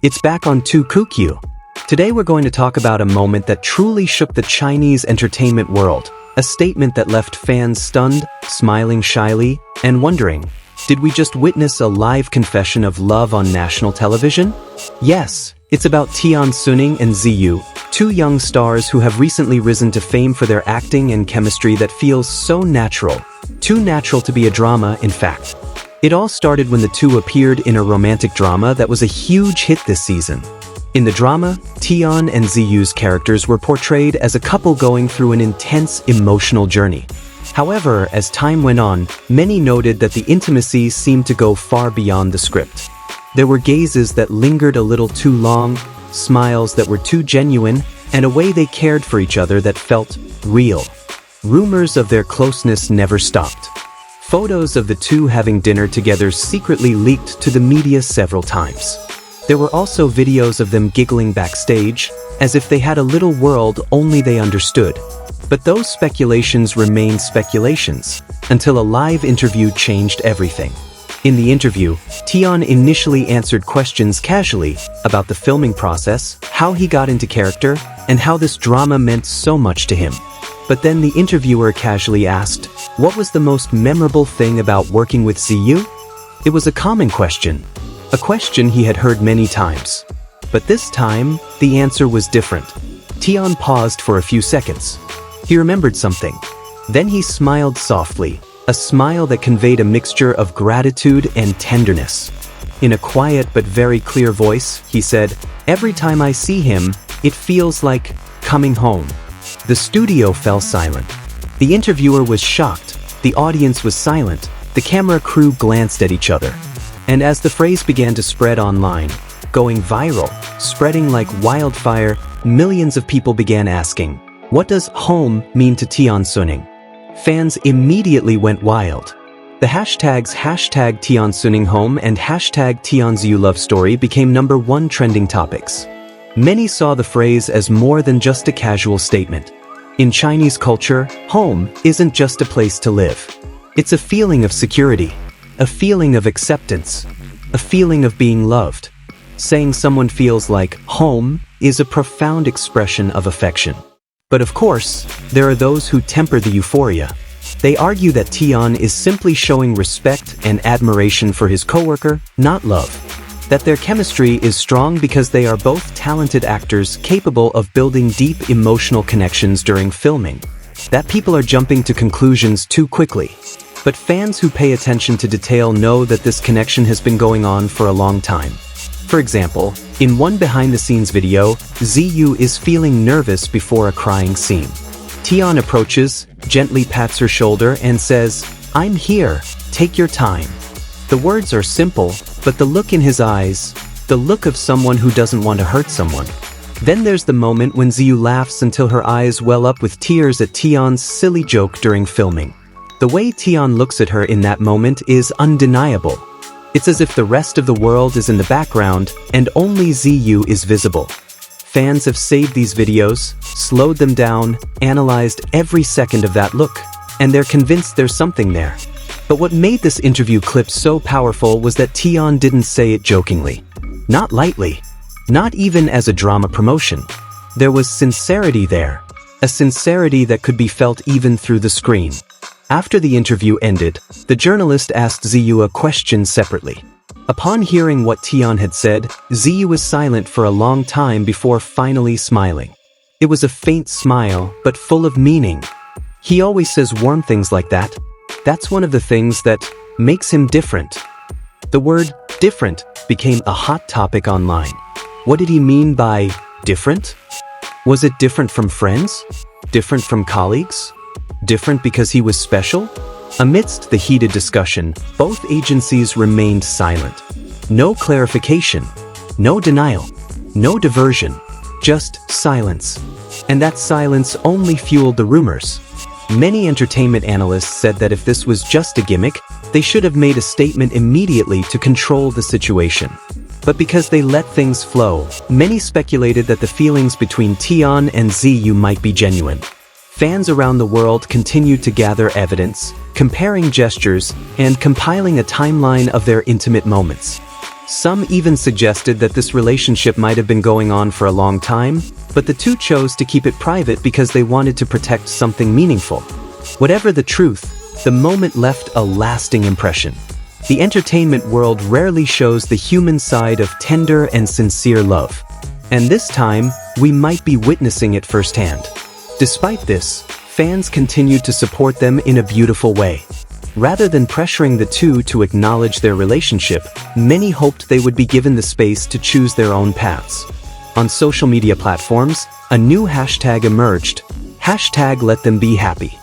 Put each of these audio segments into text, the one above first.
It's back on 2QQ. Today we're going to talk about a moment that truly shook the Chinese entertainment world. A statement that left fans stunned, smiling shyly, and wondering, did we just witness a live confession of love on national television? Yes, it's about Tian Xuning and Ziyu, two young stars who have recently risen to fame for their acting and chemistry that feels so natural. Too natural to be a drama, in fact. It all started when the two appeared in a romantic drama that was a huge hit this season. In the drama, Tian and Ziyu's characters were portrayed as a couple going through an intense emotional journey. However, as time went on, many noted that the intimacy seemed to go far beyond the script. There were gazes that lingered a little too long, smiles that were too genuine, and a way they cared for each other that felt real. Rumors of their closeness never stopped. Photos of the two having dinner together secretly leaked to the media several times. There were also videos of them giggling backstage, as if they had a little world only they understood. But those speculations remained speculations, until a live interview changed everything. In the interview, Tian initially answered questions casually about the filming process, how he got into character, and how this drama meant so much to him. But then the interviewer casually asked, what was the most memorable thing about working with Ziyu? It was a common question. A question he had heard many times. But this time, the answer was different. Tian paused for a few seconds. He remembered something. Then he smiled softly, a smile that conveyed a mixture of gratitude and tenderness. In a quiet but very clear voice, he said, "Every time I see him, it feels like coming home." The studio fell silent. The interviewer was shocked. The audience was silent. The camera crew glanced at each other. And as the phrase began to spread online, going viral, spreading like wildfire, millions of people began asking, what does home mean to Tian Xuning? Fans immediately went wild. The hashtags #Tian Xuning Home and #Tian Ziyu Love Story became #1 trending topics. Many saw the phrase as more than just a casual statement. In Chinese culture, home isn't just a place to live. It's a feeling of security, a feeling of acceptance, a feeling of being loved. Saying someone feels like home is a profound expression of affection. But of course, there are those who temper the euphoria. They argue that Tian is simply showing respect and admiration for his coworker, not love. That their chemistry is strong because they are both talented actors capable of building deep emotional connections during filming. That people are jumping to conclusions too quickly. But fans who pay attention to detail know that this connection has been going on for a long time. For example, in one behind-the-scenes video, Ziyu is feeling nervous before a crying scene. Tian approaches, gently pats her shoulder and says, "I'm here, take your time." The words are simple, but the look in his eyes, the look of someone who doesn't want to hurt someone. Then there's the moment when Ziyu laughs until her eyes well up with tears at Tian's silly joke during filming. The way Tian looks at her in that moment is undeniable. It's as if the rest of the world is in the background and only Ziyu is visible. Fans have saved these videos, slowed them down, analyzed every second of that look, and they're convinced there's something there. But what made this interview clip so powerful was that Tian didn't say it jokingly. Not lightly. Not even as a drama promotion. There was sincerity there. A sincerity that could be felt even through the screen. After the interview ended, the journalist asked Ziyu a question separately. Upon hearing what Tian had said, Ziyu was silent for a long time before finally smiling. It was a faint smile, but full of meaning. He always says warm things like that. That's one of the things that makes him different. The word different became a hot topic online. What did he mean by different? Was it different from friends? Different from colleagues? Different because he was special? Amidst the heated discussion, both agencies remained silent. No clarification, no denial, no diversion, just silence. And that silence only fueled the rumors. Many entertainment analysts said that if this was just a gimmick, they should have made a statement immediately to control the situation. But because they let things flow, many speculated that the feelings between Tian and Ziyu might be genuine. Fans around the world continued to gather evidence, comparing gestures, and compiling a timeline of their intimate moments. Some even suggested that this relationship might have been going on for a long time, but the two chose to keep it private because they wanted to protect something meaningful. Whatever the truth, the moment left a lasting impression. The entertainment world rarely shows the human side of tender and sincere love. And this time, we might be witnessing it firsthand. Despite this, fans continued to support them in a beautiful way. Rather than pressuring the two to acknowledge their relationship, many hoped they would be given the space to choose their own paths. On social media platforms, a new hashtag emerged, #LetThemBeHappy.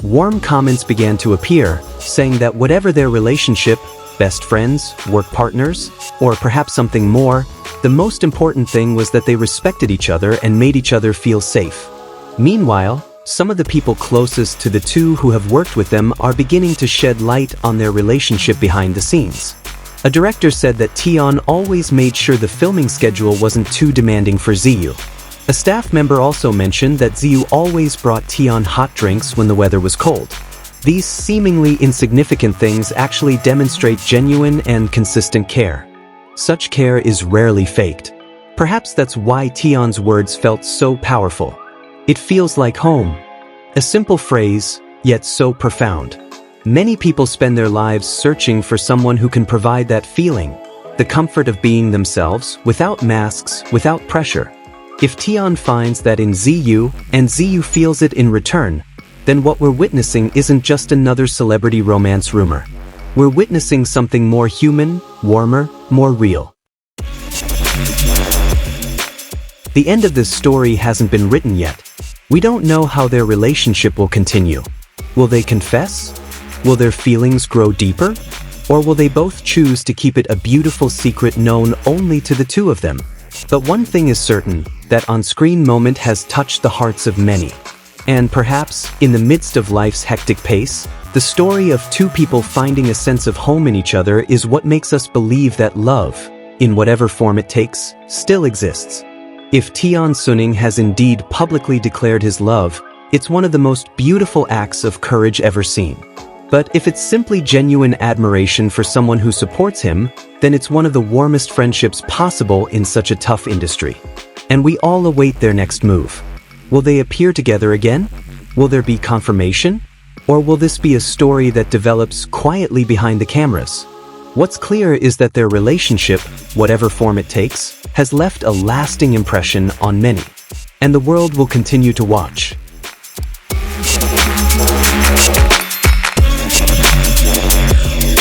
Warm comments began to appear, saying that whatever their relationship, best friends, work partners, or perhaps something more, the most important thing was that they respected each other and made each other feel safe. Meanwhile, some of the people closest to the two who have worked with them are beginning to shed light on their relationship behind the scenes. A director said that Tian always made sure the filming schedule wasn't too demanding for Ziyu. A staff member also mentioned that Ziyu always brought Tian hot drinks when the weather was cold. These seemingly insignificant things actually demonstrate genuine and consistent care. Such care is rarely faked. Perhaps that's why Tian's words felt so powerful. It feels like home. A simple phrase, yet so profound. Many people spend their lives searching for someone who can provide that feeling, the comfort of being themselves, without masks, without pressure. If Tian finds that in Ziyu, and Ziyu feels it in return, then what we're witnessing isn't just another celebrity romance rumor. We're witnessing something more human, warmer, more real. The end of this story hasn't been written yet. We don't know how their relationship will continue. Will they confess? Will their feelings grow deeper? Or will they both choose to keep it a beautiful secret known only to the two of them? But one thing is certain, that on-screen moment has touched the hearts of many. And perhaps, in the midst of life's hectic pace, the story of two people finding a sense of home in each other is what makes us believe that love, in whatever form it takes, still exists. If Tian Xuning has indeed publicly declared his love, it's one of the most beautiful acts of courage ever seen. But if it's simply genuine admiration for someone who supports him, then it's one of the warmest friendships possible in such a tough industry. And we all await their next move. Will they appear together again? Will there be confirmation? Or will this be a story that develops quietly behind the cameras? What's clear is that their relationship, whatever form it takes, has left a lasting impression on many. And the world will continue to watch.